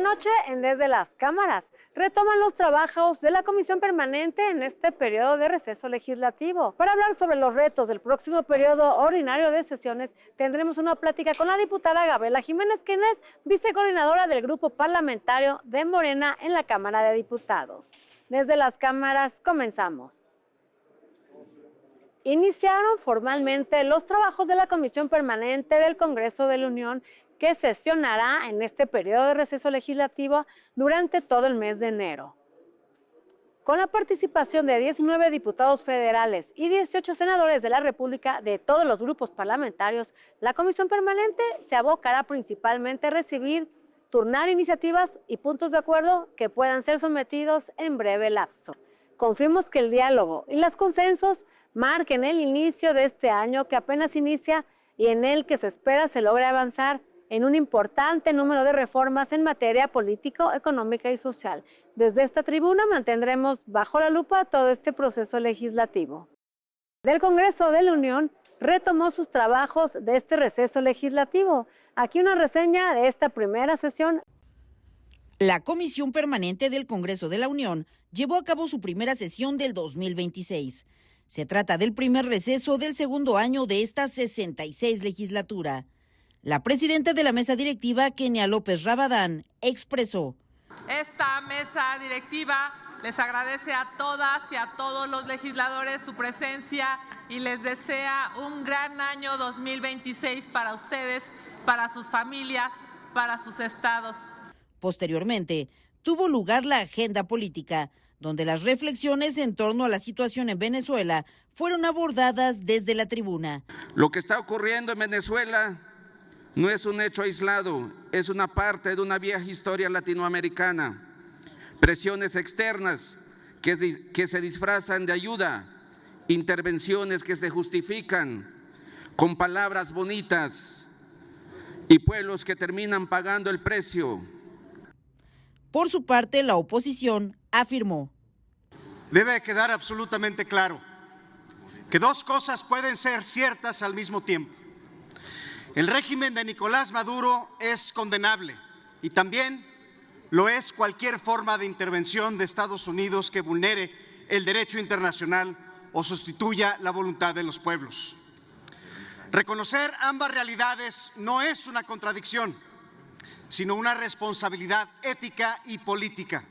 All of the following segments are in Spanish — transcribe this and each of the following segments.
noche en Desde las Cámaras retoman los trabajos de la Comisión Permanente en este periodo de receso legislativo. Para hablar sobre los retos del próximo periodo ordinario de sesiones, tendremos una plática con la diputada Gabriela Jiménez, quien es vicecoordinadora del grupo parlamentario de Morena en la Cámara de Diputados. Desde las Cámaras comenzamos. Iniciaron formalmente los trabajos de la Comisión Permanente del Congreso de la Unión, que sesionará en este periodo de receso legislativo durante todo el mes de enero. Con la participación de 19 diputados federales y 18 senadores de la República de todos los grupos parlamentarios, la Comisión Permanente se abocará principalmente a recibir, turnar iniciativas y puntos de acuerdo que puedan ser sometidos en breve lapso. Confiemos que el diálogo y los consensos marquen el inicio de este año que apenas inicia y en el que se espera se logre avanzar en un importante número de reformas en materia político, económica y social. Desde esta tribuna mantendremos bajo la lupa todo este proceso legislativo. El Congreso de la Unión retomó sus trabajos de este receso legislativo. Aquí una reseña de esta primera sesión. La Comisión Permanente del Congreso de la Unión llevó a cabo su primera sesión del 2026. Se trata del primer receso del segundo año de esta 66 legislatura. La presidenta de la mesa directiva, Kenia López Rabadán, expresó: Esta mesa directiva les agradece a todas y a todos los legisladores su presencia y les desea un gran año 2026 para ustedes, para sus familias, para sus estados. Posteriormente, tuvo lugar la agenda política, donde las reflexiones en torno a la situación en Venezuela fueron abordadas desde la tribuna. Lo que está ocurriendo en Venezuela no es un hecho aislado, es una parte de una vieja historia latinoamericana. Presiones externas que se disfrazan de ayuda, intervenciones que se justifican con palabras bonitas y pueblos que terminan pagando el precio. Por su parte, la oposición afirmó: Debe quedar absolutamente claro que dos cosas pueden ser ciertas al mismo tiempo. El régimen de Nicolás Maduro es condenable y también lo es cualquier forma de intervención de Estados Unidos que vulnere el derecho internacional o sustituya la voluntad de los pueblos. Reconocer ambas realidades no es una contradicción, sino una responsabilidad ética y política.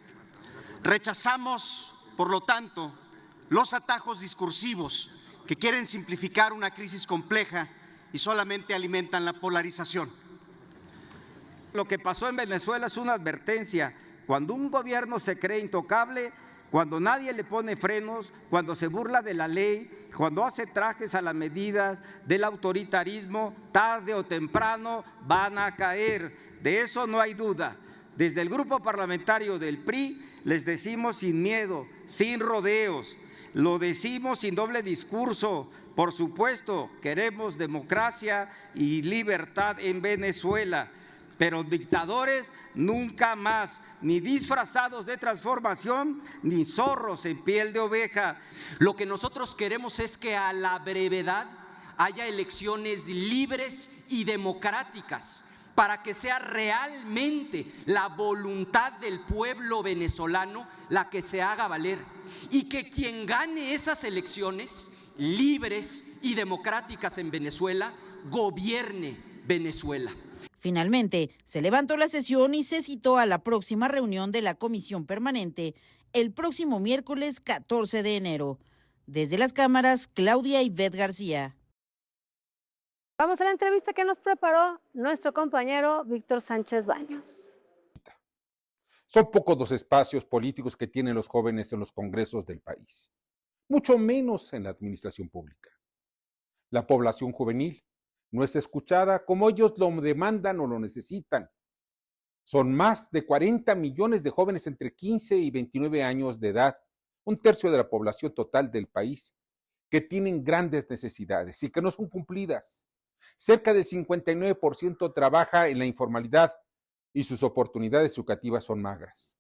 Rechazamos, por lo tanto, los atajos discursivos que quieren simplificar una crisis compleja y solamente alimentan la polarización. Lo que pasó en Venezuela es una advertencia. Cuando un gobierno se cree intocable, cuando nadie le pone frenos, cuando se burla de la ley, cuando hace trajes a la medida del autoritarismo, tarde o temprano van a caer. De eso no hay duda. Desde el grupo parlamentario del PRI les decimos sin miedo, sin rodeos, lo decimos sin doble discurso. Por supuesto, queremos democracia y libertad en Venezuela, pero dictadores nunca más, ni disfrazados de transformación, ni zorros en piel de oveja. Lo que nosotros queremos es que a la brevedad haya elecciones libres y democráticas, para que sea realmente la voluntad del pueblo venezolano la que se haga valer y que quien gane esas elecciones libres y democráticas en Venezuela gobierne Venezuela. Finalmente, se levantó la sesión y se citó a la próxima reunión de la Comisión Permanente el próximo miércoles 14 de enero. Desde las cámaras, Claudia Ivette García. Vamos a la entrevista que nos preparó nuestro compañero Víctor Sánchez Baño. Son pocos los espacios políticos que tienen los jóvenes en los congresos del país, mucho menos en la administración pública. La población juvenil no es escuchada como ellos lo demandan o lo necesitan. Son más de 40 millones de jóvenes entre 15 y 29 años de edad, un tercio de la población total del país, que tienen grandes necesidades y que no son cumplidas. Cerca del 59% trabaja en la informalidad y sus oportunidades educativas son magras.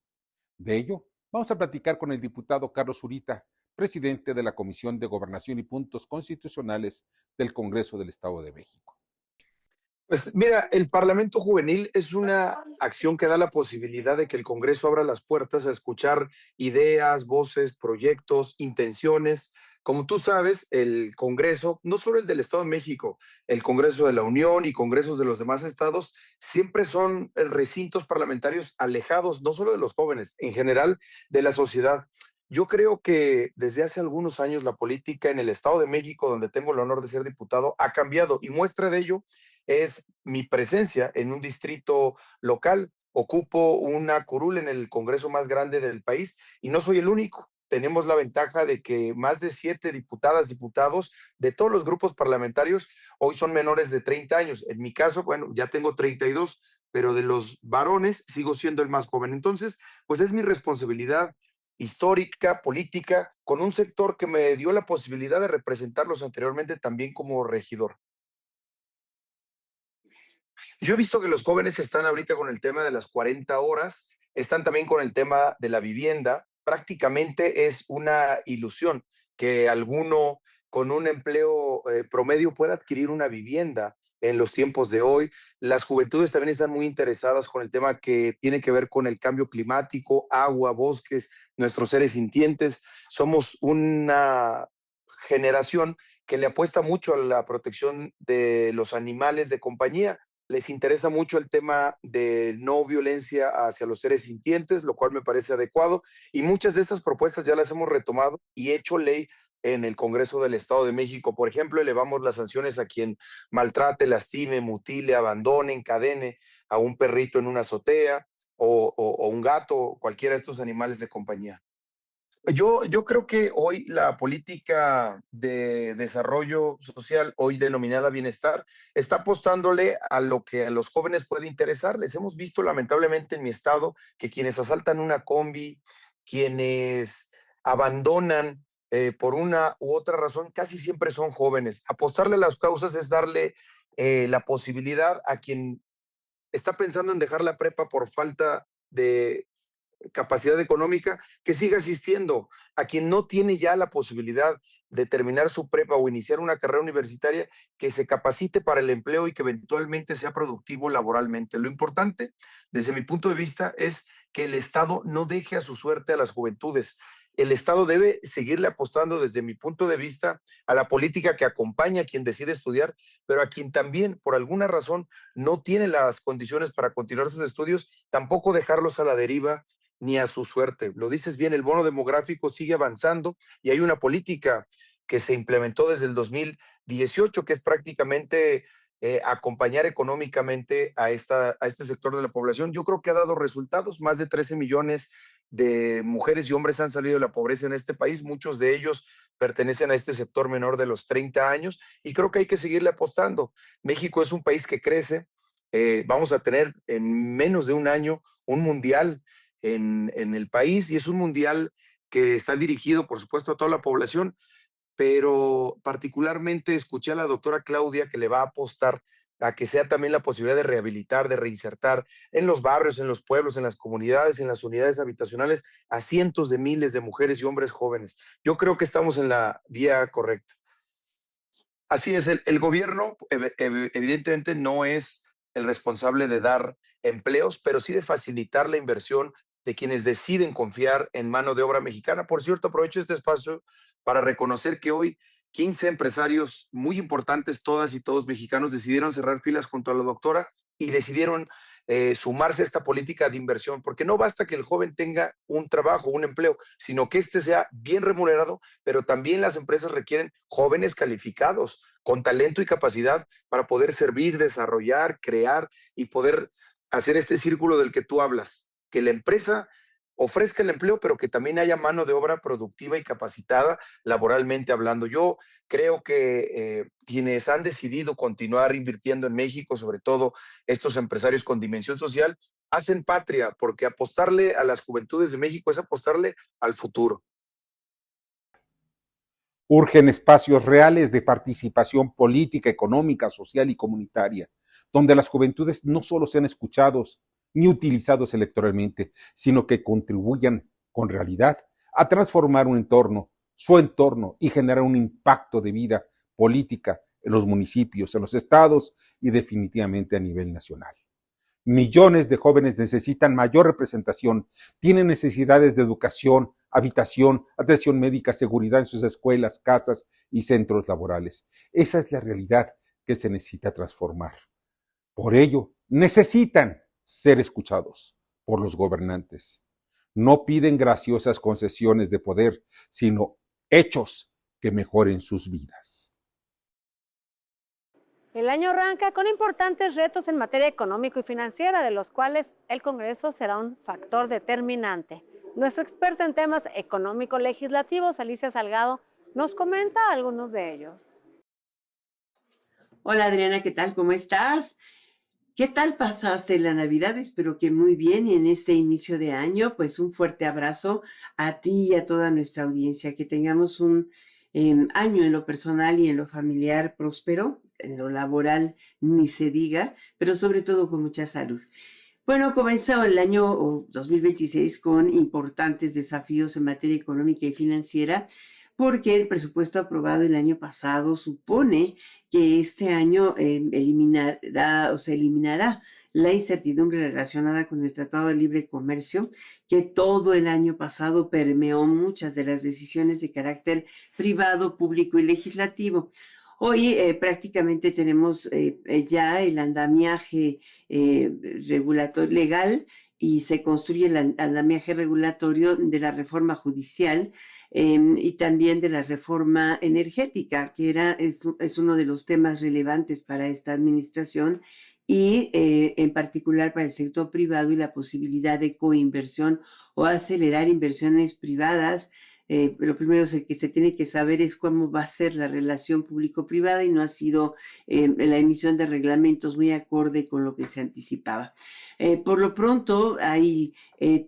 De ello, vamos a platicar con el diputado Carlos Zurita, presidente de la Comisión de Gobernación y Puntos Constitucionales del Congreso del Estado de México. Pues mira, el Parlamento Juvenil es una acción que da la posibilidad de que el Congreso abra las puertas a escuchar ideas, voces, proyectos, intenciones. Como tú sabes, el Congreso, no solo el del Estado de México, el Congreso de la Unión y congresos de los demás estados, siempre son recintos parlamentarios alejados, no solo de los jóvenes, en general de la sociedad. Yo creo que desde hace algunos años la política en el Estado de México, donde tengo el honor de ser diputado, ha cambiado y muestra de ello es mi presencia en un distrito local. Ocupo una curul en el Congreso más grande del país y no soy el único. Tenemos la ventaja de que más de 7 diputadas, diputados de todos los grupos parlamentarios hoy son menores de 30 años. En mi caso, bueno, ya tengo 32, pero de los varones sigo siendo el más joven. Entonces, pues es mi responsabilidad histórica, política, con un sector que me dio la posibilidad de representarlos anteriormente también como regidor. Yo he visto que los jóvenes están ahorita con el tema de las 40 horas, están también con el tema de la vivienda. Prácticamente es una ilusión que alguno con un empleo promedio pueda adquirir una vivienda en los tiempos de hoy. Las juventudes también están muy interesadas con el tema que tiene que ver con el cambio climático, agua, bosques, nuestros seres sintientes. Somos una generación que le apuesta mucho a la protección de los animales de compañía. Les interesa mucho el tema de no violencia hacia los seres sintientes, lo cual me parece adecuado, y muchas de estas propuestas ya las hemos retomado y hecho ley en el Congreso del Estado de México. Por ejemplo, elevamos las sanciones a quien maltrate, lastime, mutile, abandone, encadene a un perrito en una azotea o un gato, cualquiera de estos animales de compañía. Yo creo que hoy la política de desarrollo social, hoy denominada bienestar, está apostándole a lo que a los jóvenes puede interesarles. Hemos visto lamentablemente en mi estado que quienes asaltan una combi, quienes abandonan por una u otra razón, casi siempre son jóvenes. Apostarle a las causas es darle la posibilidad a quien está pensando en dejar la prepa por falta de capacidad económica, que siga asistiendo. A quien no tiene ya la posibilidad de terminar su prepa o iniciar una carrera universitaria, que se capacite para el empleo y que eventualmente sea productivo laboralmente. Lo importante, desde mi punto de vista, es que el Estado no deje a su suerte a las juventudes. El Estado debe seguirle apostando, desde mi punto de vista, a la política que acompaña a quien decide estudiar, pero a quien también, por alguna razón, no tiene las condiciones para continuar sus estudios, tampoco dejarlos a la deriva ni a su suerte. Lo dices bien, el bono demográfico sigue avanzando y hay una política que se implementó desde el 2018, que es prácticamente acompañar económicamente a este sector de la población. Yo creo que ha dado resultados. Más de 13 millones de mujeres y hombres han salido de la pobreza en este país. Muchos de ellos pertenecen a este sector menor de los 30 años y creo que hay que seguirle apostando. México es un país que crece. Vamos a tener en menos de un año un mundial en el país, y es un mundial que está dirigido, por supuesto, a toda la población, pero particularmente escuché a la doctora Claudia que le va a apostar a que sea también la posibilidad de rehabilitar, de reinsertar en los barrios, en los pueblos, en las comunidades, en las unidades habitacionales a cientos de miles de mujeres y hombres jóvenes. Yo creo que estamos en la vía correcta. Así es, el gobierno evidentemente no es el responsable de dar empleos, pero sí de facilitar la inversión de quienes deciden confiar en mano de obra mexicana. Por cierto, aprovecho este espacio para reconocer que hoy 15 empresarios muy importantes, todas y todos mexicanos, decidieron cerrar filas junto a la doctora y decidieron sumarse a esta política de inversión, porque no basta que el joven tenga un trabajo, un empleo, sino que este sea bien remunerado, pero también las empresas requieren jóvenes calificados, con talento y capacidad para poder servir, desarrollar, crear y poder hacer este círculo del que tú hablas, que la empresa ofrezca el empleo, pero que también haya mano de obra productiva y capacitada laboralmente hablando. Yo creo que quienes han decidido continuar invirtiendo en México, sobre todo estos empresarios con dimensión social, hacen patria, porque apostarle a las juventudes de México es apostarle al futuro. Urgen espacios reales de participación política, económica, social y comunitaria, donde las juventudes no solo sean escuchados ni utilizados electoralmente, sino que contribuyan con realidad a transformar un entorno, su entorno, y generar un impacto de vida política en los municipios, en los estados y definitivamente a nivel nacional. Millones de jóvenes necesitan mayor representación, tienen necesidades de educación, habitación, atención médica, seguridad en sus escuelas, casas y centros laborales. Esa es la realidad que se necesita transformar. Por ello, necesitan ser escuchados por los gobernantes. No piden graciosas concesiones de poder, sino hechos que mejoren sus vidas. El año arranca con importantes retos en materia económico y financiera, de los cuales el Congreso será un factor determinante. Nuestro experto en temas económico-legislativos, Alicia Salgado, nos comenta algunos de ellos. Hola Adriana, ¿qué tal? ¿Cómo estás? ¿Qué tal pasaste la Navidad? Espero que muy bien, y en este inicio de año, pues un fuerte abrazo a ti y a toda nuestra audiencia. Que tengamos un año en lo personal y en lo familiar próspero, en lo laboral ni se diga, pero sobre todo con mucha salud. Bueno, comenzó el año 2026 con importantes desafíos en materia económica y financiera, porque el presupuesto aprobado el año pasado supone que este año eliminará la incertidumbre relacionada con el Tratado de Libre Comercio, que todo el año pasado permeó muchas de las decisiones de carácter privado, público y legislativo. Hoy prácticamente tenemos ya el andamiaje regulatorio legal, y se construye el andamiaje regulatorio de la reforma judicial y también de la reforma energética, que es uno de los temas relevantes para esta administración, y en particular para el sector privado y la posibilidad de coinversión o acelerar inversiones privadas. Lo primero que se tiene que saber es cómo va a ser la relación público-privada, y no ha sido la emisión de reglamentos muy acorde con lo que se anticipaba. Por lo pronto hay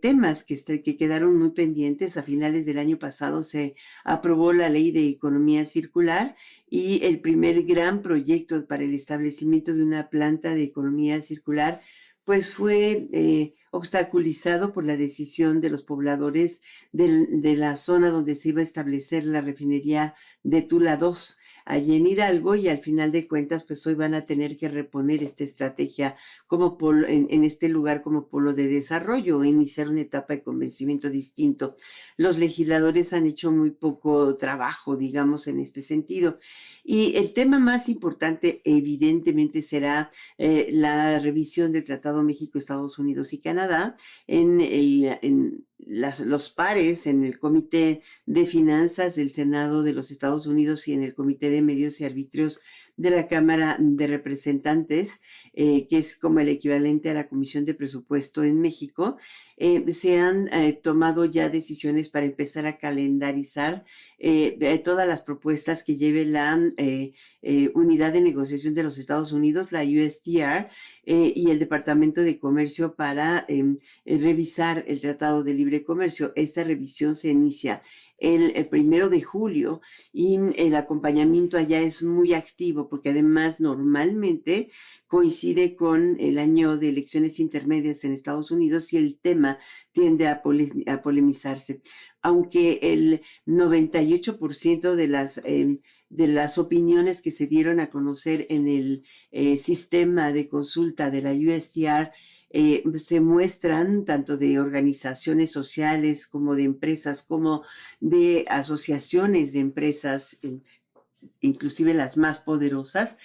temas que quedaron muy pendientes. A finales del año pasado se aprobó la Ley de Economía Circular, y el primer gran proyecto para el establecimiento de una planta de economía circular pues fue obstaculizado por la decisión de los pobladores de la zona donde se iba a establecer la refinería de Tula 2, allí en Hidalgo, y al final de cuentas, pues hoy van a tener que reponer esta estrategia como en este lugar como polo de desarrollo, o iniciar una etapa de convencimiento distinto. Los legisladores han hecho muy poco trabajo, digamos, en este sentido. Y el tema más importante, evidentemente, será la revisión del Tratado México, Estados Unidos y Canadá en los pares, en el Comité de Finanzas del Senado de los Estados Unidos y en el Comité de Medios y Arbitrios de la Cámara de Representantes, que es como el equivalente a la Comisión de Presupuesto en México. Se han tomado ya decisiones para empezar a calendarizar todas las propuestas que lleve la Unidad de Negociación de los Estados Unidos, la USTR, y el Departamento de Comercio para revisar el Tratado de Libre Comercio. Esta revisión se inicia el 1 de julio, y el acompañamiento allá es muy activo, porque además normalmente coincide con el año de elecciones intermedias en Estados Unidos, y el tema tiende a polemizarse. Aunque el 98% de las opiniones que se dieron a conocer en el sistema de consulta de la USTR se muestran tanto de organizaciones sociales como de empresas, como de asociaciones de empresas, inclusive las más poderosas,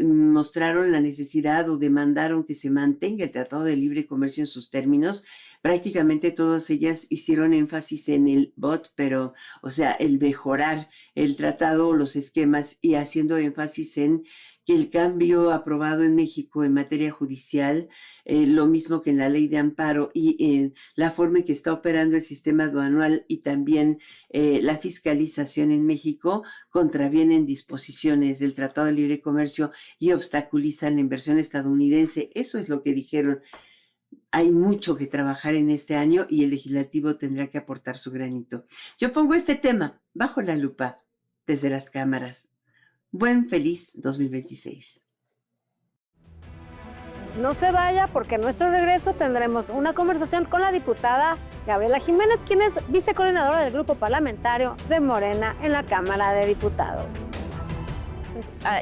mostraron la necesidad o demandaron que se mantenga el Tratado de Libre Comercio en sus términos. Prácticamente todas ellas hicieron énfasis en el BOT, pero, o sea, el mejorar el tratado, los esquemas, y haciendo énfasis en que el cambio aprobado en México en materia judicial, lo mismo que en la ley de amparo y la forma en que está operando el sistema aduanal y también la fiscalización en México, contravienen disposiciones del Tratado de Libre Comercio y obstaculizan la inversión estadounidense. Eso es lo que dijeron. Hay mucho que trabajar en este año y el legislativo tendrá que aportar su granito. Yo pongo este tema bajo la lupa desde las cámaras. Buen feliz 2026. No se vaya, porque en nuestro regreso tendremos una conversación con la diputada Gabriela Jiménez, quien es vicecoordinadora del grupo parlamentario de Morena en la Cámara de Diputados.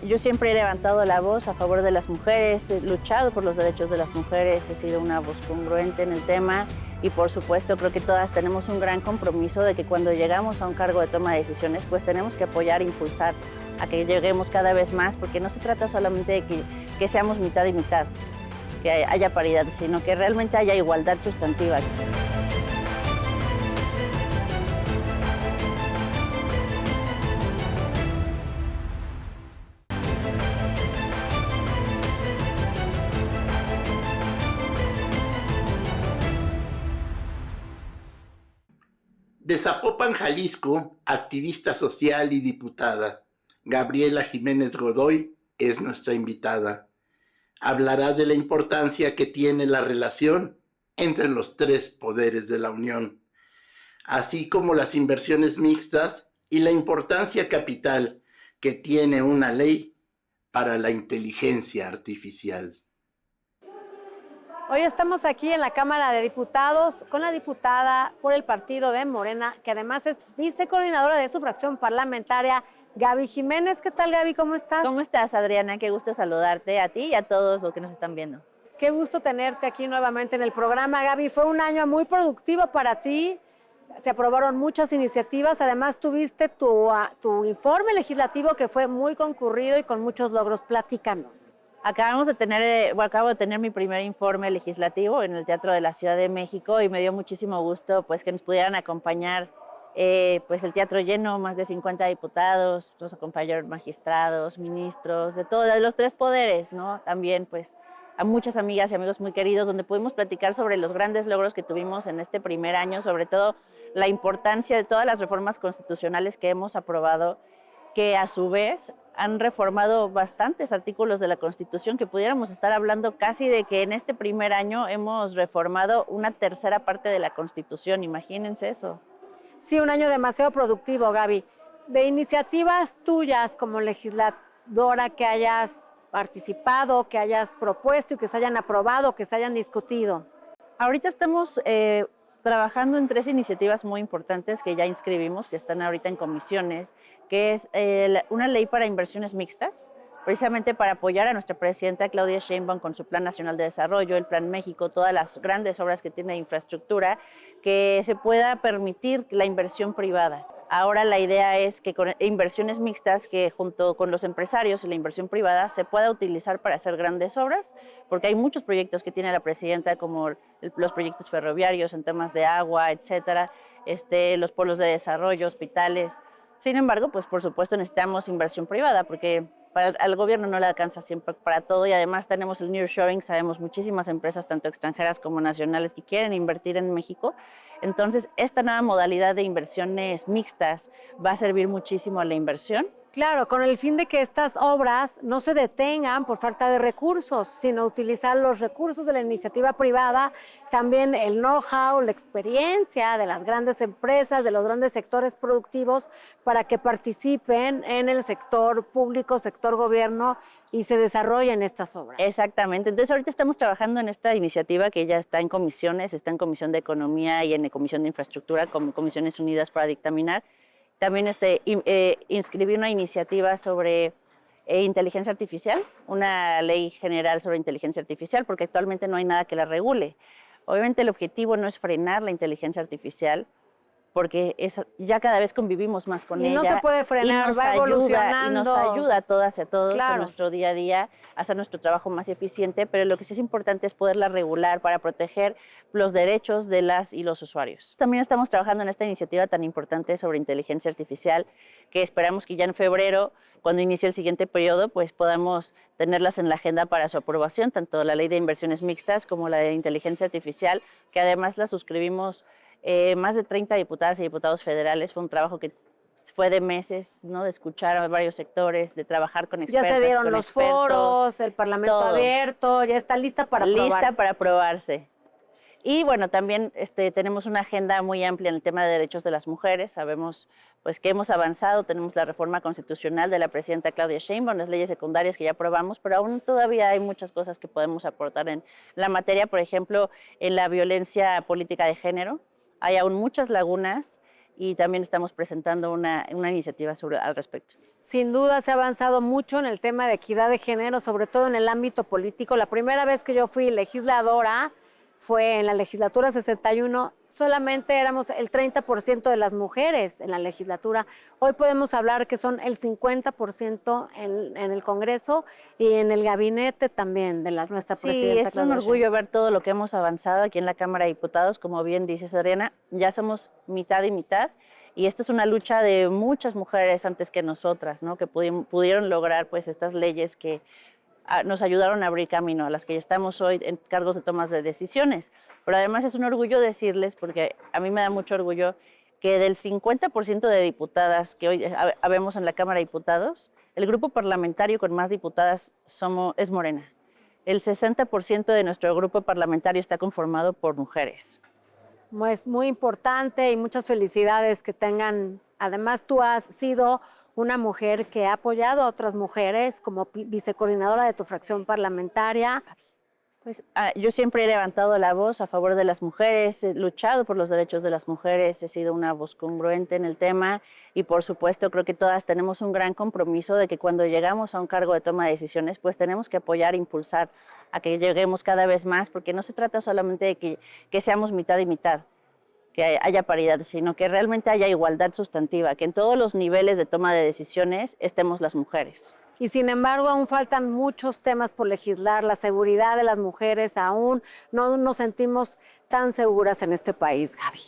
Yo siempre he levantado la voz a favor de las mujeres, he luchado por los derechos de las mujeres, he sido una voz congruente en el tema y por supuesto creo que todas tenemos un gran compromiso de que cuando llegamos a un cargo de toma de decisiones pues tenemos que apoyar e impulsar a que lleguemos cada vez más, porque no se trata solamente de que seamos mitad y mitad, que haya paridad, sino que realmente haya igualdad sustantiva. De Zapopan, Jalisco, activista social y diputada, Gabriela Jiménez Godoy es nuestra invitada. Hablará de la importancia que tiene la relación entre los tres poderes de la Unión, así como las inversiones mixtas y la importancia capital que tiene una ley para la inteligencia artificial. Hoy estamos aquí en la Cámara de Diputados con la diputada por el partido de Morena, que además es vicecoordinadora de su fracción parlamentaria, Gaby Jiménez. ¿Qué tal, Gaby? ¿Cómo estás? ¿Cómo estás, Adriana? Qué gusto saludarte a ti y a todos los que nos están viendo. Qué gusto tenerte aquí nuevamente en el programa, Gaby. Fue un año muy productivo para ti. Se aprobaron muchas iniciativas. Además, tuviste tu informe legislativo que fue muy concurrido y con muchos logros. Platícanos. Acabo de tener mi primer informe legislativo en el Teatro de la Ciudad de México y me dio muchísimo gusto pues, que nos pudieran acompañar pues el teatro lleno, más de 50 diputados, nos acompañaron magistrados, ministros, de los tres poderes, ¿no? También pues a muchas amigas y amigos muy queridos, donde pudimos platicar sobre los grandes logros que tuvimos en este primer año, sobre todo la importancia de todas las reformas constitucionales que hemos aprobado, que a su vez han reformado bastantes artículos de la Constitución, que pudiéramos estar hablando casi de que en este primer año hemos reformado una tercera parte de la Constitución. Imagínense eso. Sí, un año demasiado productivo, Gaby. De iniciativas tuyas como legisladora que hayas participado, que hayas propuesto y que se hayan aprobado, que se hayan discutido. Ahorita estamos trabajando en 3 iniciativas muy importantes que ya inscribimos, que están ahorita en comisiones, que es una ley para inversiones mixtas, precisamente para apoyar a nuestra presidenta Claudia Sheinbaum con su Plan Nacional de Desarrollo, el Plan México, todas las grandes obras que tiene de infraestructura, que se pueda permitir la inversión privada. Ahora la idea es que con inversiones mixtas, que junto con los empresarios y la inversión privada se pueda utilizar para hacer grandes obras, porque hay muchos proyectos que tiene la presidenta, como los proyectos ferroviarios en temas de agua, etcétera, los polos de desarrollo, hospitales. Sin embargo, pues por supuesto necesitamos inversión privada, porque al gobierno no le alcanza siempre para todo, y además tenemos el nearshoring, sabemos muchísimas empresas, tanto extranjeras como nacionales, que quieren invertir en México. Entonces, esta nueva modalidad de inversiones mixtas va a servir muchísimo a la inversión. Claro, con el fin de que estas obras no se detengan por falta de recursos, sino utilizar los recursos de la iniciativa privada, también el know-how, la experiencia de las grandes empresas, de los grandes sectores productivos, para que participen en el sector público, sector gobierno, y se desarrollen estas obras. Exactamente. Entonces, ahorita estamos trabajando en esta iniciativa que ya está en comisiones, está en Comisión de Economía y en Comisión de Infraestructura, como Comisiones Unidas para dictaminar. También inscribí una iniciativa sobre inteligencia artificial, una ley general sobre inteligencia artificial, porque actualmente no hay nada que la regule. Obviamente el objetivo no es frenar la inteligencia artificial, porque ya cada vez convivimos más con ella. Y no se puede frenar, va evolucionando. Y nos ayuda a todas y a todos Claro. en nuestro día a día, a hacer nuestro trabajo más eficiente, pero lo que sí es importante es poderla regular para proteger los derechos de las y los usuarios. También estamos trabajando en esta iniciativa tan importante sobre inteligencia artificial, que esperamos que ya en febrero, cuando inicie el siguiente periodo, pues podamos tenerlas en la agenda para su aprobación, tanto la ley de inversiones mixtas como la de inteligencia artificial, que además la suscribimos más de 30 diputadas y diputados federales. Fue un trabajo que fue de meses, ¿no? De escuchar a varios sectores, de trabajar con expertas, Ya se dieron con los expertos, foros, el Parlamento todo. abierto, ya está lista para aprobarse. Lista para aprobarse. Y bueno, también tenemos una agenda muy amplia en el tema de derechos de las mujeres. Sabemos pues, que hemos avanzado, tenemos la reforma constitucional de la presidenta Claudia Sheinbaum, las leyes secundarias que ya aprobamos, pero aún todavía hay muchas cosas que podemos aportar en la materia, por ejemplo, en la violencia política de género. Hay aún muchas lagunas y también estamos presentando una iniciativa al respecto. Sin duda se ha avanzado mucho en el tema de equidad de género, sobre todo en el ámbito político. La primera vez que yo fui legisladora fue en la legislatura 61, solamente éramos el 30% de las mujeres en la legislatura. Hoy podemos hablar que son el 50% en el Congreso y en el gabinete también de nuestra presidenta. Sí, es un orgullo ver todo lo que hemos avanzado aquí en la Cámara de Diputados. Como bien dices, Adriana, ya somos mitad y mitad. Y esto es una lucha de muchas mujeres antes que nosotras, ¿no? Que pudieron lograr pues estas leyes que nos ayudaron a abrir camino a las que ya estamos hoy en cargos de tomas de decisiones. Pero además es un orgullo decirles, porque a mí me da mucho orgullo, que del 50% de diputadas que hoy habemos en la Cámara de Diputados, el grupo parlamentario con más diputadas es Morena. El 60% de nuestro grupo parlamentario está conformado por mujeres. Es muy importante y muchas felicidades que tengan. Además, tú has sido una mujer que ha apoyado a otras mujeres como vicecoordinadora de tu fracción parlamentaria. Pues yo siempre he levantado la voz a favor de las mujeres, he luchado por los derechos de las mujeres, he sido una voz congruente en el tema y por supuesto creo que todas tenemos un gran compromiso de que cuando llegamos a un cargo de toma de decisiones pues tenemos que apoyar e impulsar a que lleguemos cada vez más, porque no se trata solamente de que seamos mitad y mitad, que haya paridad, sino que realmente haya igualdad sustantiva, que en todos los niveles de toma de decisiones estemos las mujeres. Y sin embargo, aún faltan muchos temas por legislar. La seguridad de las mujeres, aún no nos sentimos tan seguras en este país, Gaby.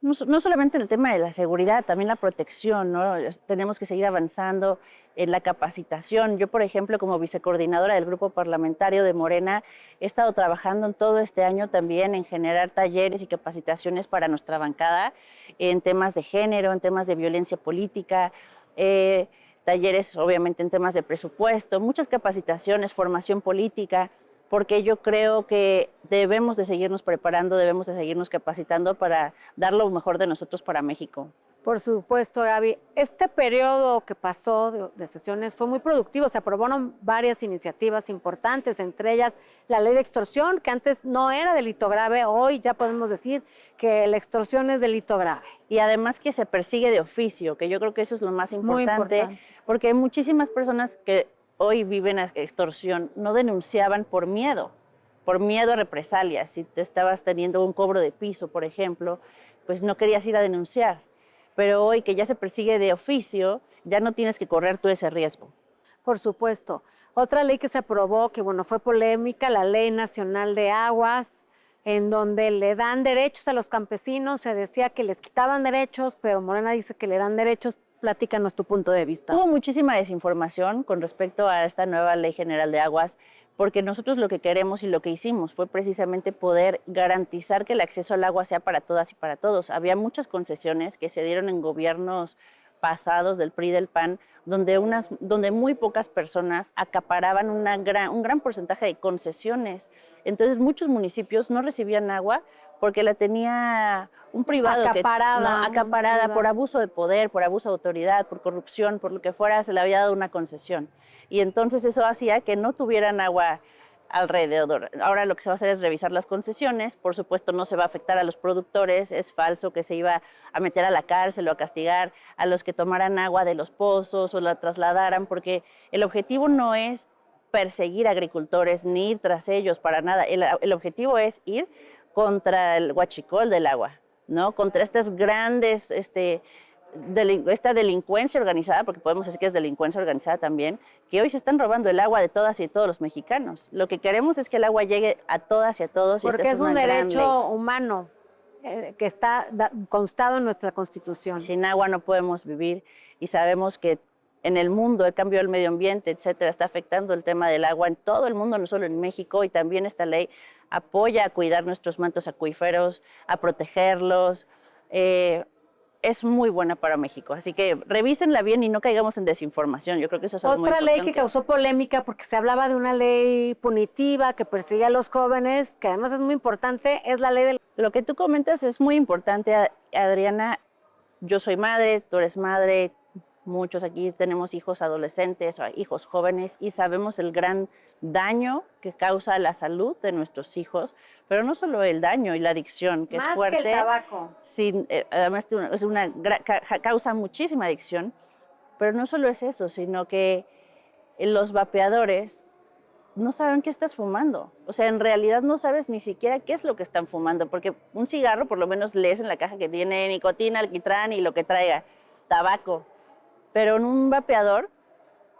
No solamente el tema de la seguridad, también la protección, ¿no? Tenemos que seguir avanzando en la capacitación. Yo, por ejemplo, como vicecoordinadora del grupo parlamentario de Morena, he estado trabajando en todo este año también en generar talleres y capacitaciones para nuestra bancada en temas de género, en temas de violencia política, talleres obviamente en temas de presupuesto, muchas capacitaciones, formación política, porque yo creo que debemos de seguirnos preparando, debemos de seguirnos capacitando para dar lo mejor de nosotros para México. Por supuesto, Gaby. Este periodo que pasó de sesiones fue muy productivo. Se aprobaron varias iniciativas importantes, entre ellas la ley de extorsión, que antes no era delito grave. Hoy ya podemos decir que la extorsión es delito grave. Y además que se persigue de oficio, que yo creo que eso es lo más importante, porque hay muchísimas personas que hoy viven extorsión, no denunciaban por miedo a represalias. Si te estabas teniendo un cobro de piso, por ejemplo, pues no querías ir a denunciar. Pero hoy que ya se persigue de oficio, ya no tienes que correr tú ese riesgo. Por supuesto. Otra ley que se aprobó, que bueno, fue polémica, la Ley Nacional de Aguas, en donde le dan derechos a los campesinos. Se decía que les quitaban derechos, pero Morena dice que le dan derechos. Platícanos tu punto de vista. Hubo muchísima desinformación con respecto a esta nueva Ley General de Aguas, porque nosotros lo que queremos y lo que hicimos fue precisamente poder garantizar que el acceso al agua sea para todas y para todos. Había muchas concesiones que se dieron en gobiernos pasados del PRI y del PAN, donde muy pocas personas acaparaban un gran porcentaje de concesiones. Entonces muchos municipios no recibían agua porque la tenía un privado acaparada por abuso de poder, por abuso de autoridad, por corrupción, por lo que fuera, se le había dado una concesión. Y entonces eso hacía que no tuvieran agua alrededor. Ahora lo que se va a hacer es revisar las concesiones. Por supuesto, no se va a afectar a los productores. Es falso que se iba a meter a la cárcel o a castigar a los que tomaran agua de los pozos o la trasladaran, porque el objetivo no es perseguir agricultores ni ir tras ellos para nada. El objetivo es ir contra el huachicol del agua, ¿no? Contra estas grandes, esta delincuencia organizada, porque podemos decir que es delincuencia organizada también, que hoy se están robando el agua de todas y de todos los mexicanos. Lo que queremos es que el agua llegue a todas y a todos. Porque es un derecho humano que está constado en nuestra Constitución. Sin agua no podemos vivir y sabemos que en el mundo el cambio del medio ambiente, etcétera, está afectando el tema del agua en todo el mundo, no solo en México, y también esta ley apoya a cuidar nuestros mantos acuíferos, a protegerlos. Es muy buena para México, así que revísenla bien y no caigamos en desinformación. Yo creo que eso es algo muy importante. Otra ley que causó polémica porque se hablaba de una ley punitiva que persigue a los jóvenes, que además es muy importante, es la ley del... Lo que tú comentas es muy importante, Adriana. Yo soy madre, tú eres madre, Muchos aquí tenemos hijos adolescentes o hijos jóvenes y sabemos el gran daño que causa la salud de nuestros hijos, pero no solo el daño y la adicción, que es fuerte. Más que el tabaco. Además, causa muchísima adicción, pero no solo es eso, sino que los vapeadores no saben qué estás fumando. O sea, en realidad no sabes ni siquiera qué es lo que están fumando, porque un cigarro por lo menos lees en la caja que tiene nicotina, alquitrán y lo que traiga, tabaco. Pero en un vapeador,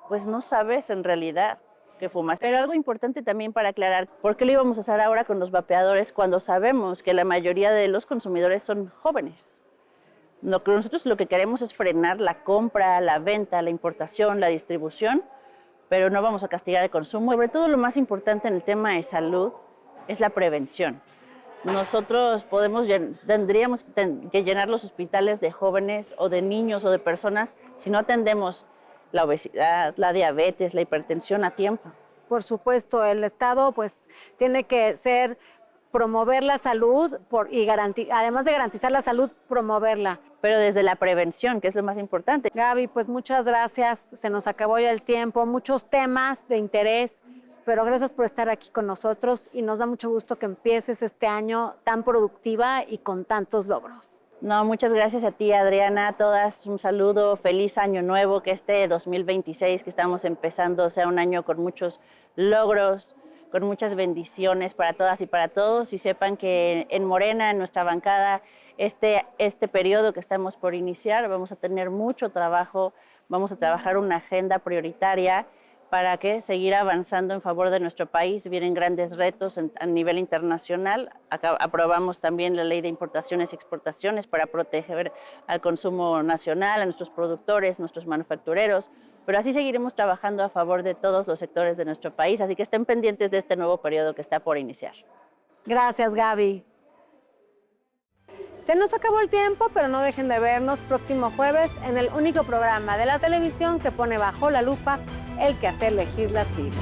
pues no sabes en realidad qué fumas. Pero algo importante también para aclarar, ¿por qué lo íbamos a hacer ahora con los vapeadores cuando sabemos que la mayoría de los consumidores son jóvenes? Nosotros lo que queremos es frenar la compra, la venta, la importación, la distribución, pero no vamos a castigar el consumo. Sobre todo lo más importante en el tema de salud es la prevención. Nosotros tendríamos que llenar los hospitales de jóvenes o de niños o de personas si no atendemos la obesidad, la diabetes, la hipertensión a tiempo. Por supuesto, el Estado pues tiene que promover la salud además de garantizar la salud, promoverla. Pero desde la prevención, que es lo más importante. Gaby, pues muchas gracias. Se nos acabó ya el tiempo, muchos temas de interés, pero gracias por estar aquí con nosotros y nos da mucho gusto que empieces este año tan productiva y con tantos logros. No, muchas gracias a ti, Adriana, a todas. Un saludo, feliz año nuevo, que este 2026 que estamos empezando sea un año con muchos logros, con muchas bendiciones para todas y para todos, y sepan que en Morena, en nuestra bancada, este periodo que estamos por iniciar, vamos a tener mucho trabajo, vamos a trabajar una agenda prioritaria para que seguir avanzando en favor de nuestro país. Vienen grandes retos a nivel internacional. Aprobamos también la ley de importaciones y exportaciones para proteger al consumo nacional, a nuestros productores, nuestros manufactureros, pero así seguiremos trabajando a favor de todos los sectores de nuestro país, así que estén pendientes de este nuevo periodo que está por iniciar. Gracias, Gaby. Se nos acabó el tiempo, pero no dejen de vernos próximo jueves en el único programa de la televisión que pone bajo la lupa el quehacer legislativo.